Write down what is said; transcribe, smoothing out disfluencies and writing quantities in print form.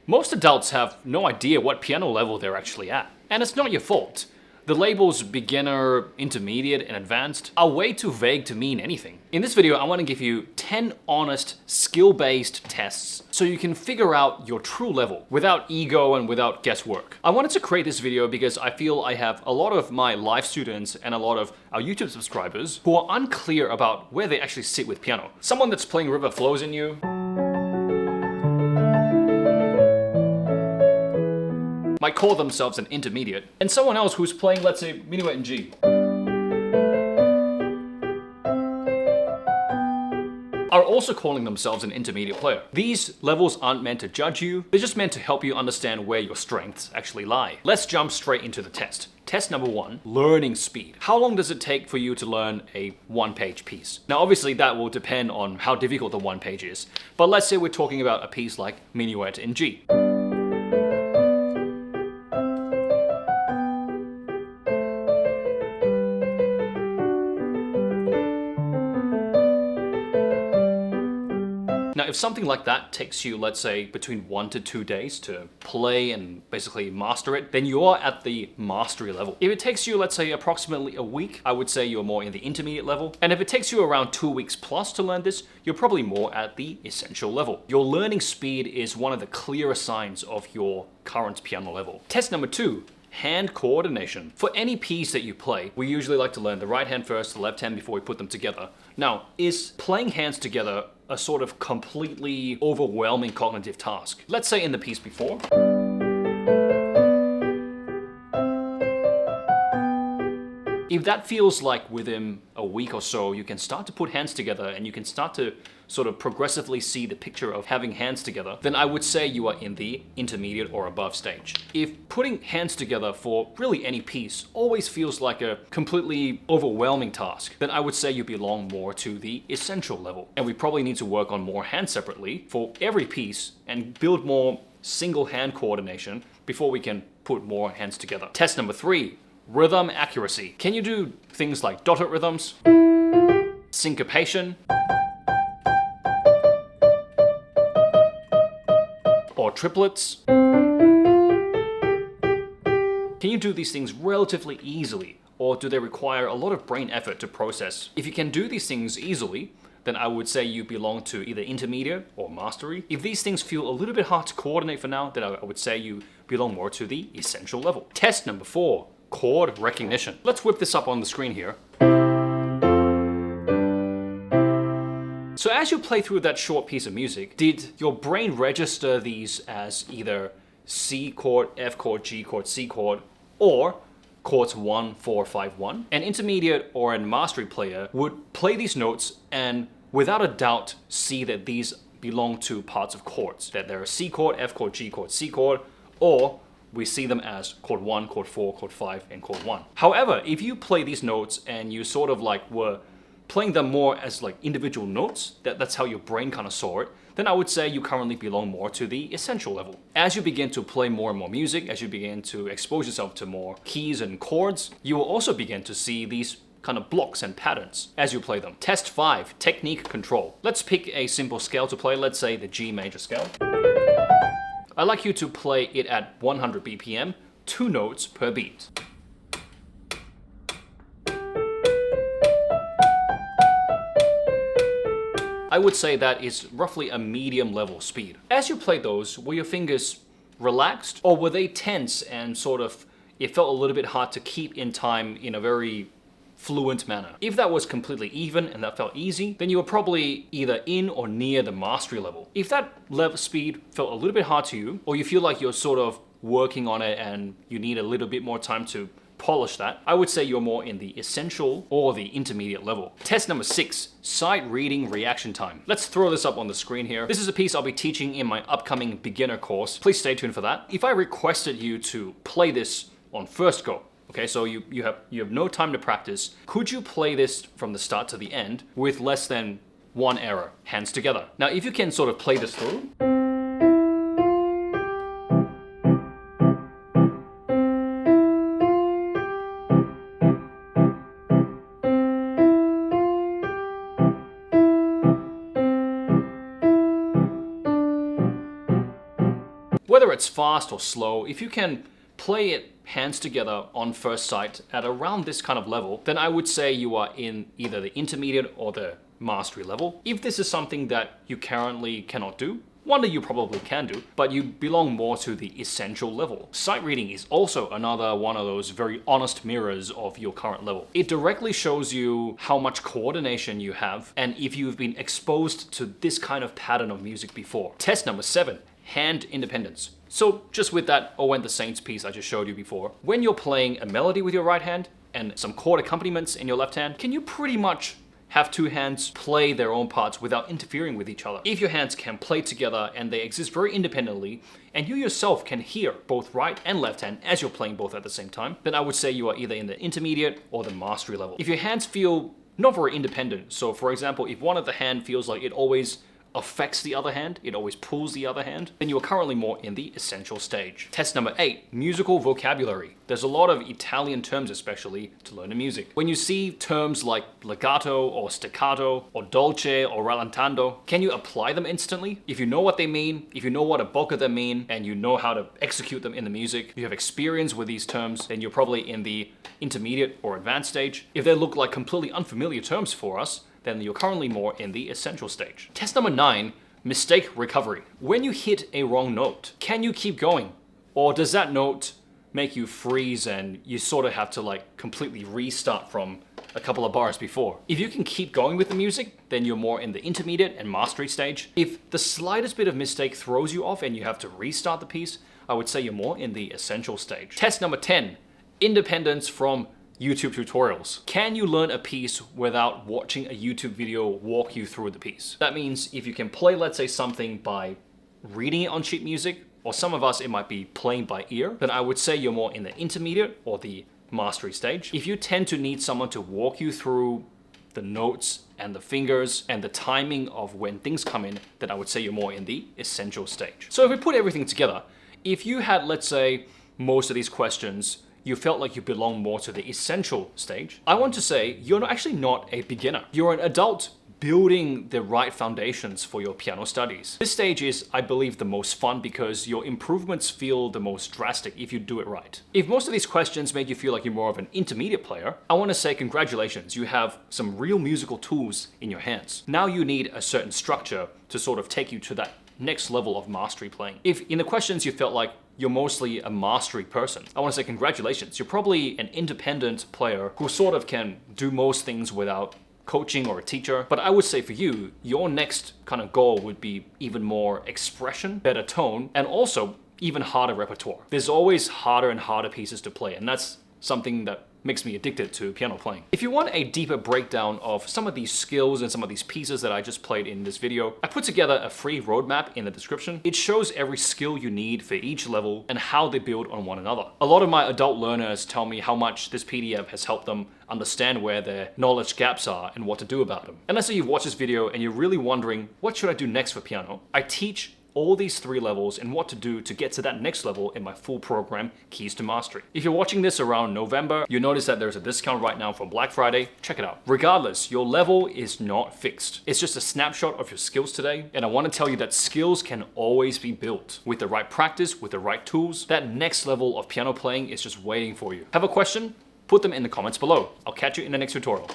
Most adults have no idea what piano level they're actually at, and it's not your fault. The labels beginner, intermediate, and advanced are way too vague to mean anything. In this video, I want to give you 10 honest, skill-based tests so you can figure out your true level without ego and without guesswork. I wanted to create this video because I feel I have a lot of my live students and a lot of our YouTube subscribers who are unclear about where they actually sit with piano. Someone that's playing River Flows in You, might call themselves an intermediate, and someone else who's playing, let's say, Minuet in G are also calling themselves an intermediate player. These levels aren't meant to judge you, they're just meant to help you understand where your strengths actually lie. Let's jump straight into the test. Test number 1, learning speed. How long does it take for you to learn a one-page piece? Now obviously that will depend on how difficult the one page is, but let's say we're talking about a piece like Minuet in G. Now, if something like that takes you, let's say, between 1 to 2 days to play and basically master it, then you are at the mastery level. If it takes you, let's say, approximately a week, I would say you're more in the intermediate level. And if it takes you around 2 weeks plus to learn this, you're probably more at the essential level. Your learning speed is one of the clearest signs of your current piano level. Test number 2. Hand coordination. For any piece that you play, we usually like to learn the right hand first, the left hand before we put them together. Now, is playing hands together a sort of completely overwhelming cognitive task? Let's say in the piece before, if that feels like within a week or so, you can start to put hands together and you can start to sort of progressively see the picture of having hands together, then I would say you are in the intermediate or above stage. If putting hands together for really any piece always feels like a completely overwhelming task, then I would say you belong more to the essential level. And we probably need to work on more hands separately for every piece and build more single hand coordination before we can put more hands together. Test number 3. Rhythm accuracy. Can you do things like dotted rhythms, syncopation, or triplets? Can you do these things relatively easily, or do they require a lot of brain effort to process? If you can do these things easily, then I would say you belong to either intermediate or mastery. If these things feel a little bit hard to coordinate for now, then I would say you belong more to the essential level. Test number 4. Chord recognition. Let's whip this up on the screen here. So as you play through that short piece of music, did your brain register these as either C chord, F chord, G chord, C chord, or chords 1, 4, 5, 1? An intermediate or a mastery player would play these notes and without a doubt see that these belong to parts of chords, that they're a C chord, F chord, G chord, C chord, or we see them as chord 1, chord 4, chord 5, and chord 1. However, if you play these notes and you sort of like were playing them more as like individual notes, that's how your brain kind of saw it, then I would say you currently belong more to the essential level. As you begin to play more and more music, as you begin to expose yourself to more keys and chords, you will also begin to see these kind of blocks and patterns as you play them. Test 5, technique control. Let's pick a simple scale to play, let's say the G major scale. I'd like you to play it at 100 BPM, 2 notes per beat. I would say that is roughly a medium level speed. As you play those, were your fingers relaxed or were they tense and sort of, it felt a little bit hard to keep in time in a very fluent manner? If that was completely even and that felt easy, then you were probably either in or near the mastery level. If that level speed felt a little bit hard to you, or you feel like you're sort of working on it and you need a little bit more time to polish that, I would say you're more in the essential or the intermediate level. Test number 6, sight reading reaction time. Let's throw this up on the screen here. This is a piece I'll be teaching in my upcoming beginner course. Please stay tuned for that. If I requested you to play this on first go, okay, so you have no time to practice, could you play this from the start to the end with less than 1 error, hands together? Now, if you can sort of play this through, Whether it's fast or slow, if you can play it hands together on first sight at around this kind of level, then I would say you are in either the intermediate or the mastery level. If this is something that you currently cannot do, one that you probably can do, but you belong more to the essential level. Sight reading is also another one of those very honest mirrors of your current level. It directly shows you how much coordination you have and if you've been exposed to this kind of pattern of music before. Test number 7, hand independence. So just with that O and the Saints piece I just showed you before, when you're playing a melody with your right hand and some chord accompaniments in your left hand, can you pretty much have two hands play their own parts without interfering with each other? If your hands can play together and they exist very independently, and you yourself can hear both right and left hand as you're playing both at the same time, then I would say you are either in the intermediate or the mastery level. If your hands feel not very independent, so for example, if one of the hand feels like it always affects the other hand, it always pulls the other hand, then you are currently more in the essential stage. Test number 8, musical vocabulary. There's a lot of Italian terms especially to learn the music. When you see terms like legato or staccato or dolce or rallentando, can you apply them instantly? If you know what they mean, if you know what a bulk of them mean, and you know how to execute them in the music, you have experience with these terms, then you're probably in the intermediate or advanced stage. If they look like completely unfamiliar terms for us, then you're currently more in the essential stage. Test number 9, mistake recovery. When you hit a wrong note, can you keep going? Or does that note make you freeze and you sort of have to like completely restart from a couple of bars before? If you can keep going with the music, then you're more in the intermediate and mastery stage. If the slightest bit of mistake throws you off and you have to restart the piece, I would say you're more in the essential stage. Test number 10, independence from YouTube tutorials. Can you learn a piece without watching a YouTube video walk you through the piece? That means if you can play, let's say, something by reading it on sheet music, or some of us it might be playing by ear, then I would say you're more in the intermediate or the mastery stage. If you tend to need someone to walk you through the notes and the fingers and the timing of when things come in, then I would say you're more in the essential stage. So if we put everything together, if you had, let's say, most of these questions, you felt like you belong more to the essential stage, I want to say you're actually not a beginner. You're an adult building the right foundations for your piano studies. This stage is, I believe, the most fun because your improvements feel the most drastic if you do it right. If most of these questions made you feel like you're more of an intermediate player, I want to say congratulations, you have some real musical tools in your hands. Now you need a certain structure to sort of take you to that next level of mastery playing. If in the questions you felt like you're mostly a mastery person, I want to say congratulations. You're probably an independent player who sort of can do most things without coaching or a teacher. But I would say for you, your next kind of goal would be even more expression, better tone, and also even harder repertoire. There's always harder and harder pieces to play, and that's something that makes me addicted to piano playing. If you want a deeper breakdown of some of these skills and some of these pieces that I just played in this video, I put together a free roadmap in the description. It shows every skill you need for each level and how they build on one another. A lot of my adult learners tell me how much this PDF has helped them understand where their knowledge gaps are and what to do about them. And let's say you've watched this video and you're really wondering, what should I do next for piano? I teach all these 3 levels and what to do to get to that next level in my full program, Keys to Mastery. If you're watching this around November, you notice that there's a discount right now for Black Friday. Check it out. Regardless, your level is not fixed. It's just a snapshot of your skills today. And I want to tell you that skills can always be built. With the right practice, with the right tools, that next level of piano playing is just waiting for you. Have a question? Put them in the comments below. I'll catch you in the next tutorial.